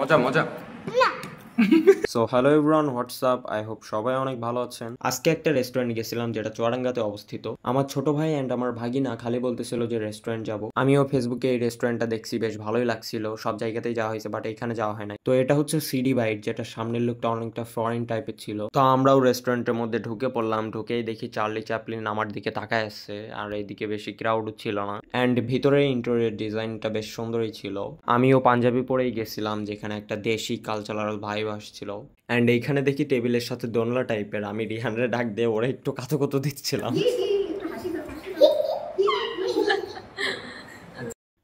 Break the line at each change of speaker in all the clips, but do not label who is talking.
মজা মজা। So hello everyone, WhatsApp, I hope সবাই অনেক ভালো আছেন। আজকে একটা রেস্টুরেন্টে গেছিলাম যেটা চুয়াডাঙ্গাতে অবস্থিত। আমার ছোট ভাই অ্যান্ড আমার ভাগিনা খালি বলতেছিল যে রেস্টুরেন্ট যাব। আমিও ফেসবুকে এই রেস্টুরেন্টটা দেখছি, বেশ ভালোই লাগছিল। সব জায়গাতেই যাওয়া হয়েছে বাট এখানে যাওয়া হয় নাই। তো এটা হচ্ছে সিডি বাইট, যেটা সামনের লুকটা অনেকটা ফরেন টাইপের ছিল। তো আমরাও রেস্টুরেন্টের মধ্যে ঢুকে পড়লাম। ঢুকেই দেখি চার্লি চ্যাপলিন আমার দিকে তাকায় আসছে, আর এইদিকে বেশি ক্রাউড ছিল না। অ্যান্ড ভিতরে ইন্টেরিয়র ডিজাইনটা বেশ সুন্দরই ছিল। আমিও পাঞ্জাবি পরেই গেছিলাম, যেখানে একটা দেশি কালচারাল ভাইব আসছিল। অ্যান্ড এইখানে দেখি টেবিলের সাথে দোলনা টাইপের। আমি রিহানরে ডাক দিয়ে ওরা একটু কাতকতো দিচ্ছিলাম।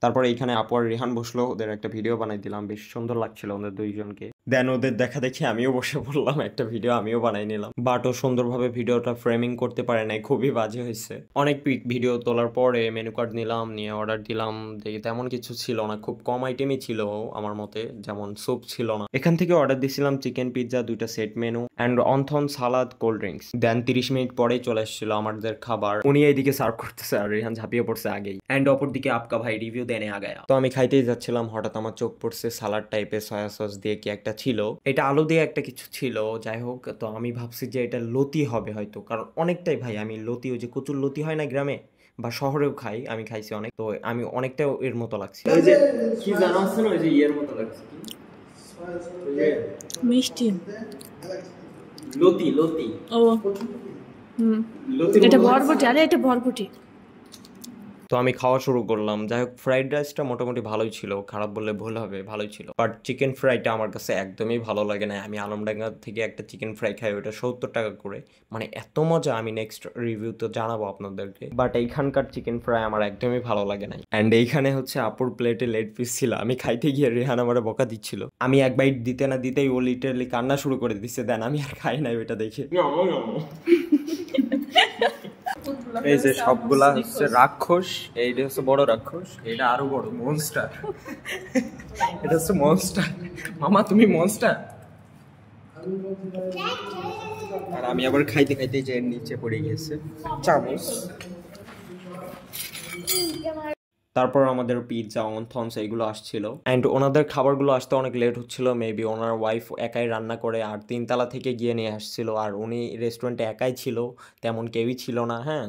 তারপর এইখানে আপু আর রিহান বসলো, ওদের একটা ভিডিও বানাই দিলাম, বেশ সুন্দর লাগছিল ওদের দুইজনকে। দেন ওদের দেখা দেখি আমিও বসে পড়লাম, একটা ভিডিও আমিও বানাই নিলাম। বাট ও সুন্দরভাবে ভিডিওটা ফ্রেমিং করতে পারে নাই, খুবই বাজে হয়েছে। অনেক ভিডিও তোলার পরে মেনু কার্ড নিলাম, নিয়ে অর্ডার দিলাম। দেখি তেমন কিছু ছিল না, খুব কম আইটেমই ছিল আমার মতে, যেমন স্যুপ ছিল না। এখান থেকে অর্ডার দিছিলাম চিকেন পিৎজা, 2টা set menu and wonton salad, cold drinks. Then 30 minute পরেই চলে এসেছিল আমাদের খাবার। উনি এইদিকে সার্ভ করতেছে আর রিহান ঝাঁপিয়ে পড়ছে আগেই। অ্যান্ড অপরদিকে আপকা ভাই রিভিউ দেনে আ গায়া। তো আমি খাইতেই যাচ্ছিলাম, হঠাৎ আমার চোখ পড়ছে সালাড টাইপের সয়া সস দিয়ে কি একটা ছিল। এটা আলু দিয়ে একটা কিছু ছিল, যাই হোক। তো আমি ভাবছি যে এটা লতি হবে হয়তো, কারণ অনেকটাই ভাই আমি লতি, ওই যে কচুর লতি হয় না গ্রামে বা শহরেও খাই, আমি খাইছি অনেক। তো আমি অনেকটা এর মতো লাগছে। ওই যে কি জানা আছে না, ওই যে ইয়ের মতো লাগছে, কি ওই যে
মিষ্টি
লতি লতি।
ও হুম,
লতি
এটা বরবটি। আরে এটা বরবটি।
তো আমি খাওয়া শুরু করলাম। যাই হোক, ফ্রাইড রাইসটা মোটামুটি ভালোই ছিল, খারাপ বললে ভুল হবে, ভালোই ছিল। বাট চিকেন ফ্রাইটা আমার কাছে একদমই ভালো লাগে না। আমি আলমডাঙ্গা থেকে একটা চিকেন ফ্রাই খাই, ওটা 70 টাকা করে। মানে এত মজা, আমি নেক্সট রিভিউ তো জানাবো আপনাদেরকে। বাট এইখানকার চিকেন ফ্রাই আমার একদমই ভালো লাগে নাই। অ্যান্ড এইখানে হচ্ছে আপুর প্লেটে লেগ পিস ছিল। আমি খাইতে গিয়ে রেহান আমার বকা দিচ্ছিল। আমি এক বাইট দিতে না দিতেই ও লিটারালি কান্না শুরু করে দিচ্ছে। দেন আমি আর খাই নাই ওইটা দেখে। এই যে সবগুলা হচ্ছে রাক্ষস, এইটা হচ্ছে বড় রাক্ষস, এটা আরো বড় মনস্টার। এটা হচ্ছে মনস্টার। মামা তুমি মনস্টার। আর আমি আবার খাইতে খাইতে যে নিচে পড়ে গেছে চামচ। তারপর আমাদের পিৎজা, অনথনস এগুলো আসছিল। অ্যান্ড ওনাদের খাবারগুলো আসতে অনেক লেট হচ্ছিল। মেবি ওনার ওয়াইফ একাই রান্না করে আর 3 তলা থেকে গিয়ে নিয়ে আসছিল। আর উনি রেস্টুরেন্টে একাই ছিল, তেমন কেউই ছিল না। হ্যাঁ,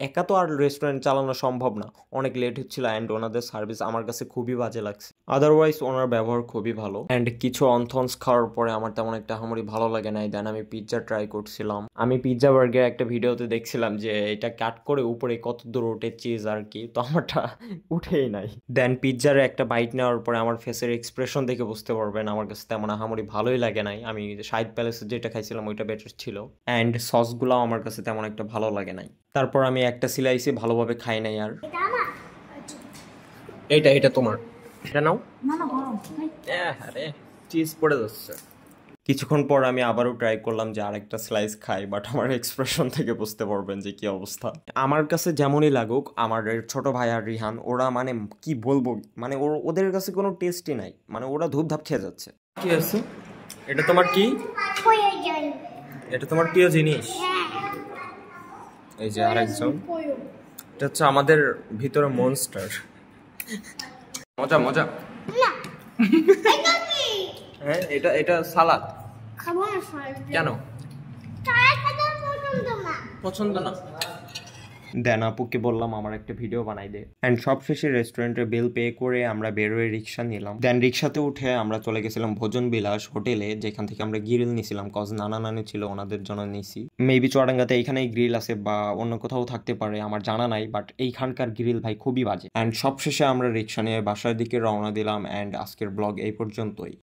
একা তো আর রেস্টুরেন্ট চালানো সম্ভব না। অনেক লেট হচ্ছিল অ্যান্ড ওনাদের সার্ভিস আমার কাছে খুবই বাজে লাগছে। আদারওয়াইজ ওনার ব্যবহার খুবই ভালো। অ্যান্ড কিছু অনথনস খাওয়ার পরে আমার তেমন একটা আমারই ভালো লাগে নাই। দেন আমি পিৎজা ট্রাই করছিলাম। আমি পিৎজা বার্গার একটা ভিডিওতে দেখছিলাম যে এটা কাট করে উপরে কত দূর ওঠে চিজ আর কি, তো আমারটা উঠেই নাই। দেন পিৎজার একটা বাইট নেওয়ার পরে আমার ফেসের এক্সপ্রেশন দেখে বুঝতে পারবেন আমার কাছে তেমন আহামরি ভালোই লাগে নাই। আমি শাহিদ প্যালেসে যেটা খাইছিলাম ওইটা বেটার ছিল। অ্যান্ড সসগুলো আমার কাছে তেমন একটা ভালো লাগে নাই। তারপর আমি একটা সিলাইসে ভালোভাবে খাই নাই আর। এটা এটা তোমার, এটা নাও।
না না গরম।
আরে চিজ পড়ে যাচ্ছে। কিছুক্ষণ পর আমি আবারও ট্রাই করলাম যে আরেকটা স্লাইস খাই, বাট আমার এক্সপ্রেশন থেকে বুঝতে পারবেন যে কি অবস্থা। আমার কাছে যেমনই লাগুক, আমার ছোট ভাই আর রিহান ওরা মানে কি বলবো, মানে ওদের কাছে কোনো টেস্টই নাই, মানে ওরা ধূপধাপ খেয়ে যাচ্ছে। কি আছে এটা তোমার, কি এটা তোমার প্রিয় জিনিস? এই যে আরেকজন, এটা হচ্ছে আমাদের ভিতরে মনস্টার। মজা মজা। হ্যাঁ, এটা এটা সালাদ কেন পছন্দ না? দেন আপুকে বললাম আমার একটা ভিডিও বানাই দে। অ্যান্ড সবশেষে রেস্টুরেন্টের বিল পে করে আমরা বেরোয় রিক্সা নিলাম। দেন রিক্সাতে উঠে আমরা চলে গেছিলাম ভোজন বিলাস হোটেলে, যেখান থেকে আমরা গ্রিল নিছিলাম, কজ নানা নানি ছিল ওনাদের জন্য নিছি। মেবি চুয়াডাঙ্গাতে এইখানেই গ্রিল আছে বা অন্য কোথাও থাকতে পারে, আমার জানা নাই, বাট এইখানকার গ্রিল ভাই খুবই বাজে। অ্যান্ড সবশেষে আমরা রিক্সা নিয়ে বাসার দিকে রওনা দিলাম। অ্যান্ড আজকের ব্লগ এই পর্যন্তই।